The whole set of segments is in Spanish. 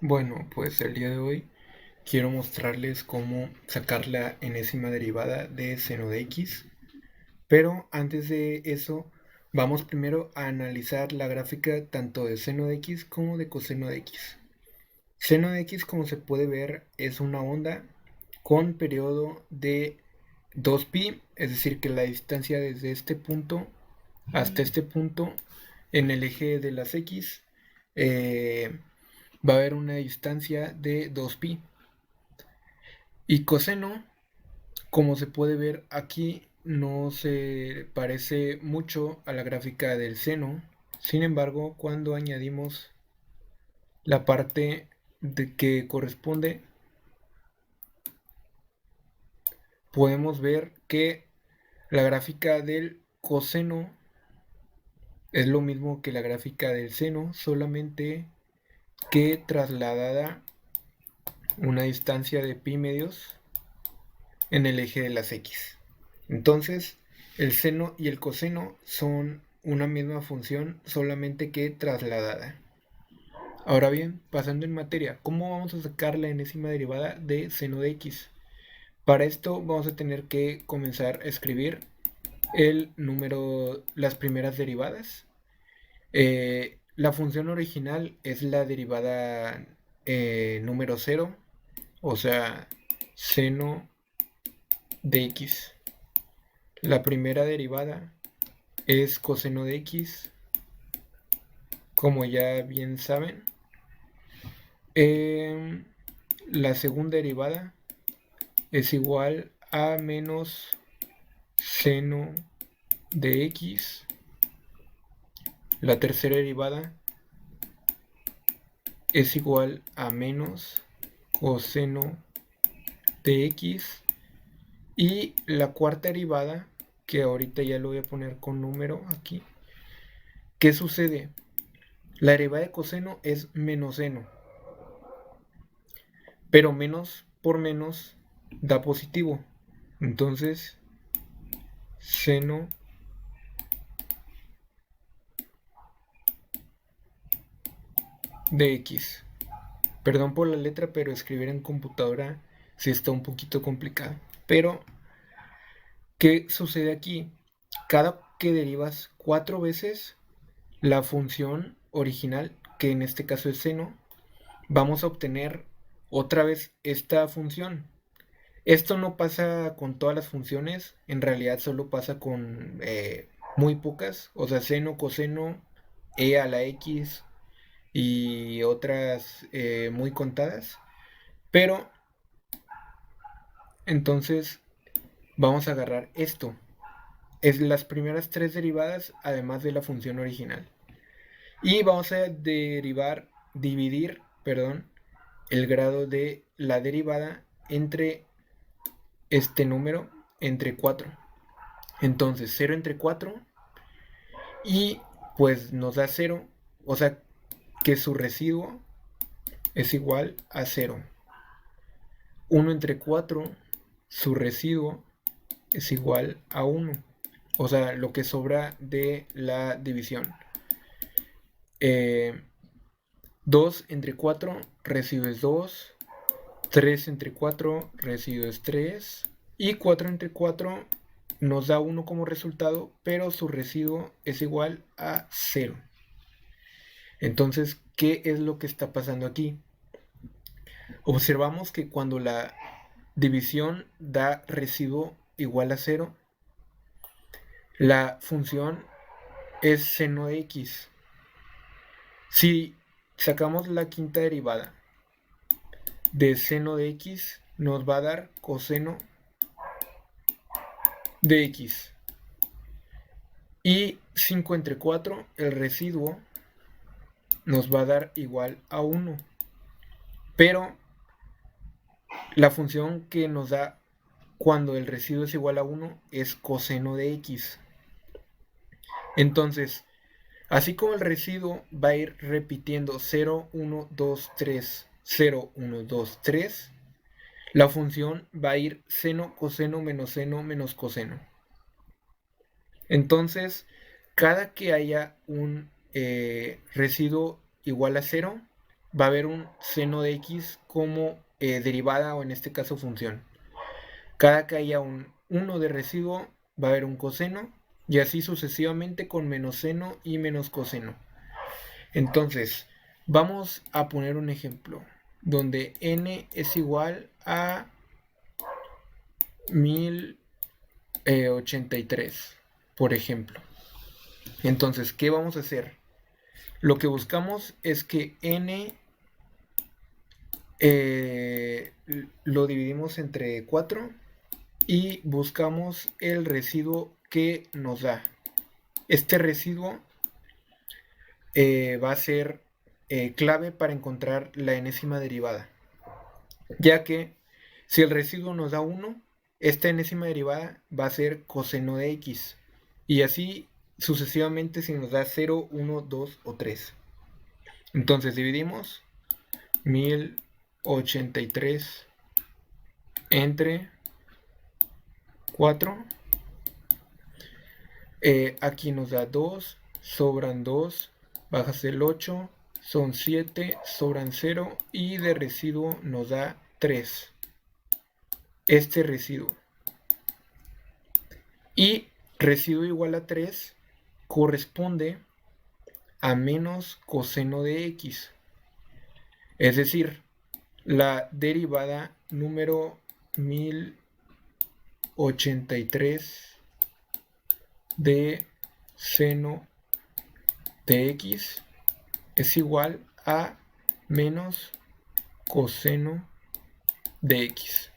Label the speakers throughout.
Speaker 1: Bueno, pues el día de hoy quiero mostrarles cómo sacar la enésima derivada de seno de x, pero antes de eso vamos primero a analizar la gráfica tanto de seno de x como de coseno de x. Seno de x, como se puede ver, es una onda con periodo de 2pi, es decir que la distancia desde este punto hasta este punto en el eje de las x eh, va a haber una distancia de 2pi. Y coseno, como se puede ver aquí, no se parece mucho a la gráfica del seno. Sin embargo, cuando añadimos la parte que corresponde, podemos ver que la gráfica del coseno es lo mismo que la gráfica del seno, solamente que trasladada una distancia de pi medios en el eje de las x. Entonces, el seno y el coseno son una misma función, solamente que trasladada. Ahora bien, pasando en materia, ¿cómo vamos a sacar la enésima derivada de seno de x? Para esto vamos a tener que comenzar a escribir el número, las primeras derivadas. La función original es la derivada número 0, o sea, seno de x. La primera derivada es coseno de x, como ya bien saben. La segunda derivada es igual a menos seno de x. La tercera derivada es igual a menos coseno de x. Y la cuarta derivada, que ahorita ya lo voy a poner con número aquí. ¿Qué sucede? La derivada de coseno es menos seno, pero menos por menos da positivo. Entonces, seno de x. Perdón por la letra, pero escribir en computadora sí está un poquito complicado. Pero, ¿qué sucede aquí? Cada que derivas 4 veces la función original, que en este caso es seno, vamos a obtener otra vez esta función. Esto no pasa con todas las funciones, en realidad solo pasa con muy pocas, o sea, seno, coseno, e a la x y otras muy contadas. Pero entonces vamos a agarrar esto. Es las primeras tres derivadas además de la función original. Y vamos a dividir, perdón, el grado de la derivada entre este número, entre 4. Entonces 0 entre 4 y pues nos da 0, o sea que su residuo es igual a 0. 1 entre 4, su residuo es igual a 1. O sea, lo que sobra de la división. Eh, 2 entre 4, residuo es 2. 3 entre 4, residuo es 3. Y 4 entre 4 nos da 1 como resultado, pero su residuo es igual a 0. Entonces, ¿qué es lo que está pasando aquí? Observamos que cuando la división da residuo igual a 0, la función es seno de x. Si sacamos la quinta derivada de seno de x, nos va a dar coseno de x. Y 5 entre 4, el residuo, nos va a dar igual a 1. Pero la función que nos da cuando el residuo es igual a 1 es coseno de x. Entonces, así como el residuo va a ir repitiendo 0, 1, 2, 3, 0, 1, 2, 3, la función va a ir seno, coseno, menos coseno. Entonces, cada que haya un residuo igual a 0, va a haber un seno de x como derivada o en este caso función. Cada que haya un 1 de residuo va a haber un coseno y así sucesivamente con menos seno y menos coseno. Entonces, vamos a poner un ejemplo donde n es igual a 1083, por ejemplo. Entonces, ¿qué vamos a hacer? Lo que buscamos es que n lo dividimos entre 4 y buscamos el residuo que nos da. Este residuo va a ser clave para encontrar la enésima derivada, ya que si el residuo nos da 1, esta enésima derivada va a ser coseno de x, y así sucesivamente si nos da 0, 1, 2 o 3. Entonces dividimos 1083 entre 4. Aquí nos da 2, sobran 2, bajas el 8, son 7, sobran 0 y de residuo nos da 3. Este residuo. Y residuo igual a 3 corresponde a menos coseno de x. Es decir, la derivada número 1083 de seno de x es igual a menos coseno de x.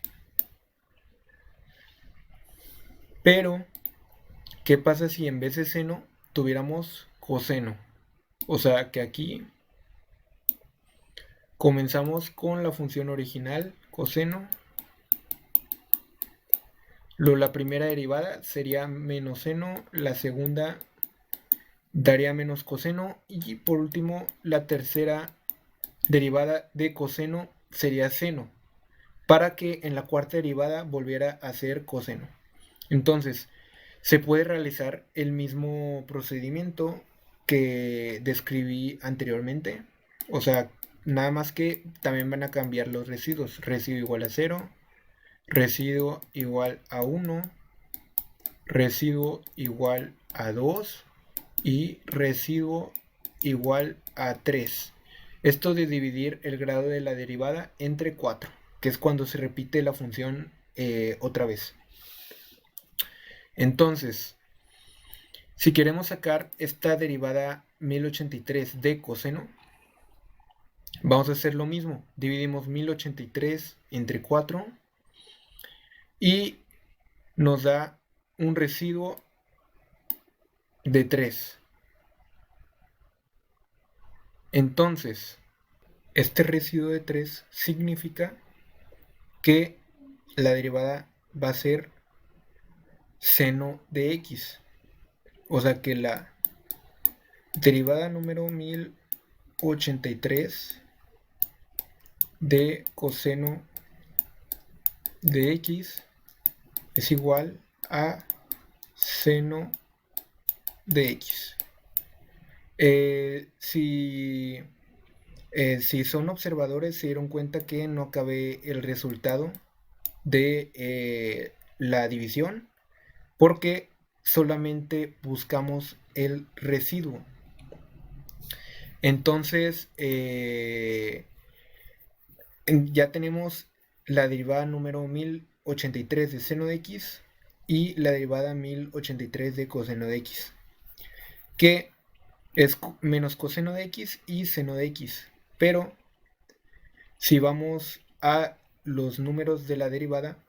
Speaker 1: Pero, ¿qué pasa si en vez de seno tuviéramos coseno? O sea que aquí comenzamos con la función original, coseno. La primera derivada sería menos seno, la segunda daría menos coseno y por último la tercera derivada de coseno sería seno, para que en la cuarta derivada volviera a ser coseno. Entonces, se puede realizar el mismo procedimiento que describí anteriormente. O sea, nada más que también van a cambiar los residuos. Residuo igual a 0, residuo igual a 1, residuo igual a 2 y residuo igual a 3. Esto de dividir el grado de la derivada entre 4, que es cuando se repite la función otra vez. Entonces, si queremos sacar esta derivada 1083 de coseno, vamos a hacer lo mismo. Dividimos 1083 entre 4 y nos da un residuo de 3. Entonces, este residuo de 3 significa que la derivada va a ser seno de x. O sea que la derivada número 1083 de coseno de x es igual a seno de x. Si son observadores, se dieron cuenta que no acabé el resultado de la división porque solamente buscamos el residuo. Entonces, ya tenemos la derivada número 1083 de seno de x y la derivada 1083 de coseno de x, que es menos coseno de x y seno de x. Pero si vamos a los números de la derivada,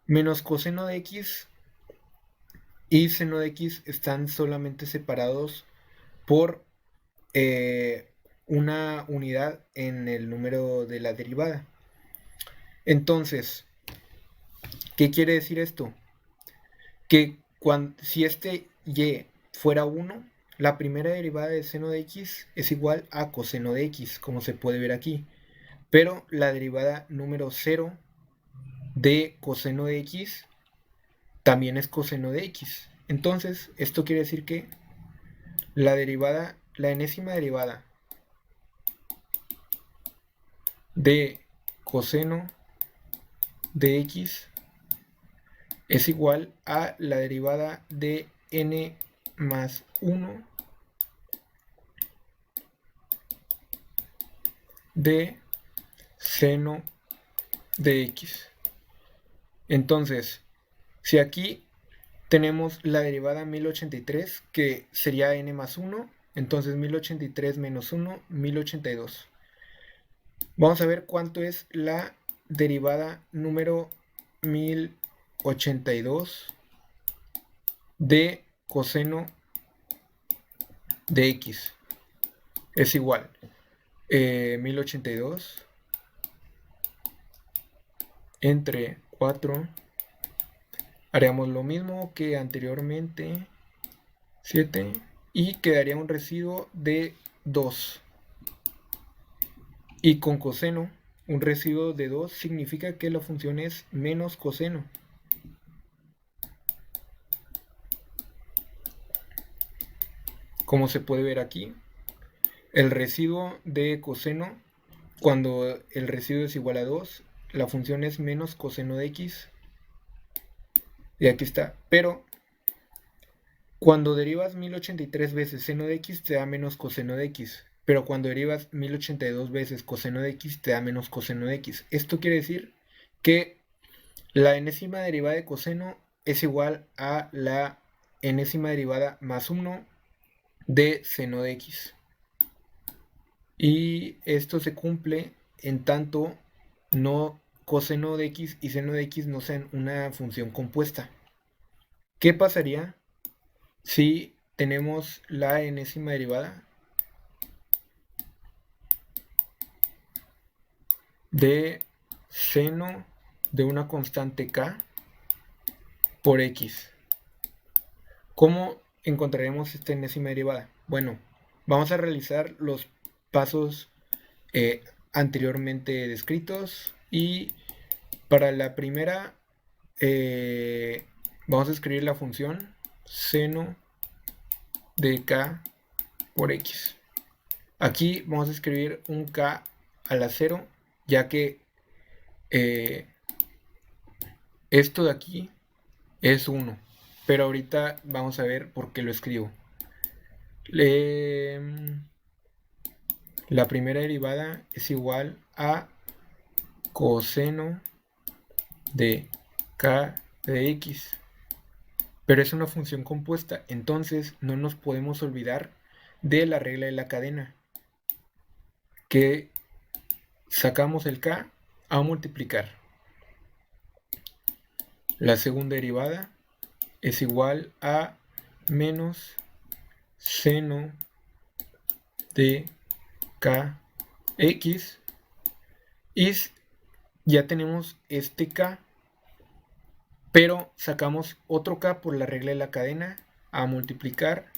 Speaker 1: menos coseno de x y seno de x están solamente separados por una unidad en el número de la derivada. Entonces, ¿qué quiere decir esto? Que si este y fuera 1, la primera derivada de seno de x es igual a coseno de x, como se puede ver aquí. Pero la derivada número 0 de coseno de x también es coseno de x. Entonces, esto quiere decir que la enésima derivada de coseno de x es igual a la derivada de n más 1 de seno de x. Entonces, si aquí tenemos la derivada 1083, que sería n más 1, entonces 1083 menos 1, 1082. Vamos a ver cuánto es la derivada número 1082 de coseno de x. Es igual 1082 entre 4. Haríamos lo mismo que anteriormente, 7, y quedaría un residuo de 2. Y con coseno, un residuo de 2 significa que la función es menos coseno. Como se puede ver aquí, el residuo de coseno, cuando el residuo es igual a 2, la función es menos coseno de x. Y aquí está. Pero cuando derivas 1083 veces seno de x, te da menos coseno de x. Pero cuando derivas 1082 veces coseno de x, te da menos coseno de x. Esto quiere decir que la enésima derivada de coseno es igual a la enésima derivada más 1 de seno de x. Y esto se cumple en tanto no coseno de x y seno de x no sean una función compuesta. ¿Qué pasaría si tenemos la enésima derivada de seno de una constante k por x? ¿Cómo encontraremos esta enésima derivada? Bueno, vamos a realizar los pasos anteriormente descritos, y para la primera vamos a escribir la función seno de k por x. Aquí vamos a escribir un k a la 0, ya que esto de aquí es 1. Pero ahorita vamos a ver por qué lo escribo. La primera derivada es igual a coseno de k de x. Pero es una función compuesta, entonces no nos podemos olvidar de la regla de la cadena, que sacamos el k a multiplicar. La segunda derivada es igual a menos seno de kx, y ya tenemos este k, pero sacamos otro k por la regla de la cadena a multiplicar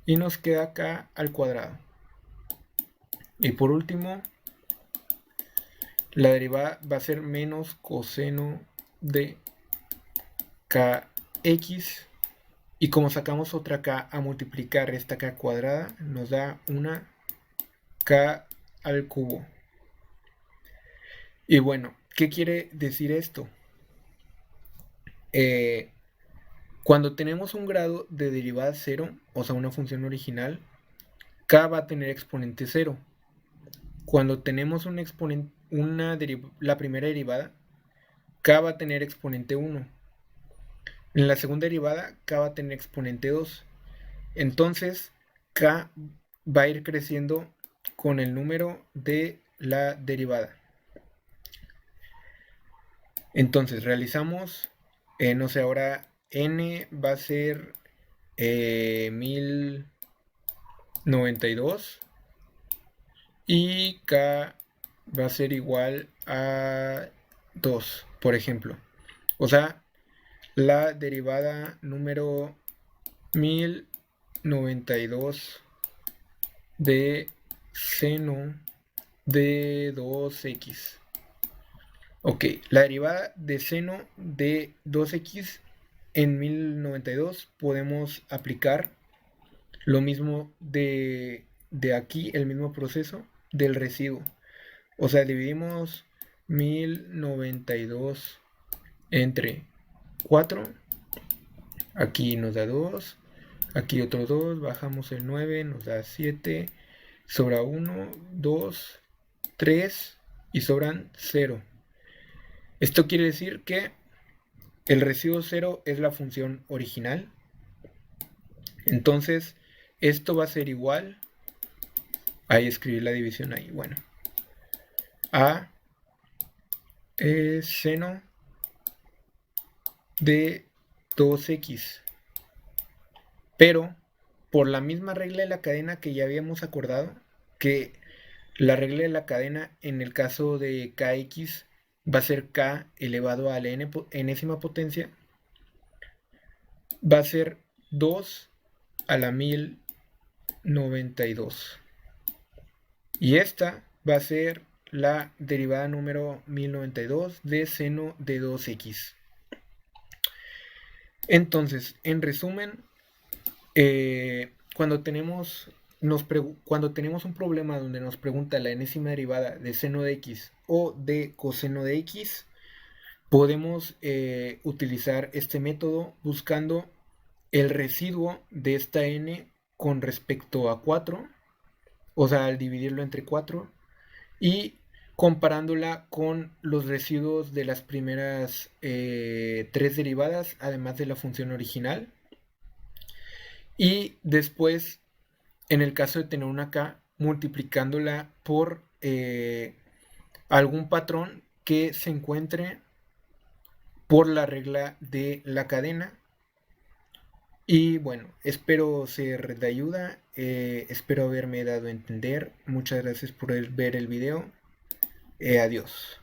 Speaker 1: y nos queda k al cuadrado. Y por último, la derivada va a ser menos coseno de kx, y como sacamos otra k a multiplicar esta k cuadrada, nos da una k al cubo. Y bueno, ¿qué quiere decir esto? Cuando tenemos un grado de derivada 0, o sea, una función original, k va a tener exponente 0. Cuando tenemos un exponente, la primera derivada, k va a tener exponente 1. En la segunda derivada, k va a tener exponente 2. Entonces, k va a ir creciendo con el número de la derivada. Entonces, realizamos, no sé, ahora n va a ser 1092 y k va a ser igual a 2, por ejemplo. O sea, la derivada número 1092 de seno de 2x. Ok, la derivada de seno de 2x en 1092 podemos aplicar lo mismo de aquí, el mismo proceso del residuo. O sea, dividimos 1092 entre 4. Aquí nos da 2. Aquí otro 2. Bajamos el 9. Nos da 7. Sobra 1, 2, 3 y sobran 0. Esto quiere decir que el residuo 0 es la función original. Entonces, esto va a ser igual. Ahí escribir la división ahí. Bueno. A seno de 2x. Pero, por la misma regla de la cadena que ya habíamos acordado, que la regla de la cadena en el caso de kx va a ser k elevado a la enésima potencia, va a ser 2 a la 1092. Y esta va a ser la derivada número 1092 de seno de 2x. Entonces, en resumen, cuando tenemos un problema donde nos pregunta la enésima derivada de seno de x o de coseno de x, podemos utilizar este método buscando el residuo de esta n con respecto a 4, o sea, al dividirlo entre 4, y comparándola con los residuos de las primeras 3 derivadas, además de la función original. Y después, en el caso de tener una k, multiplicándola por algún patrón que se encuentre por la regla de la cadena. Y bueno, espero ser de ayuda, espero haberme dado a entender. Muchas gracias por ver el video. Adiós.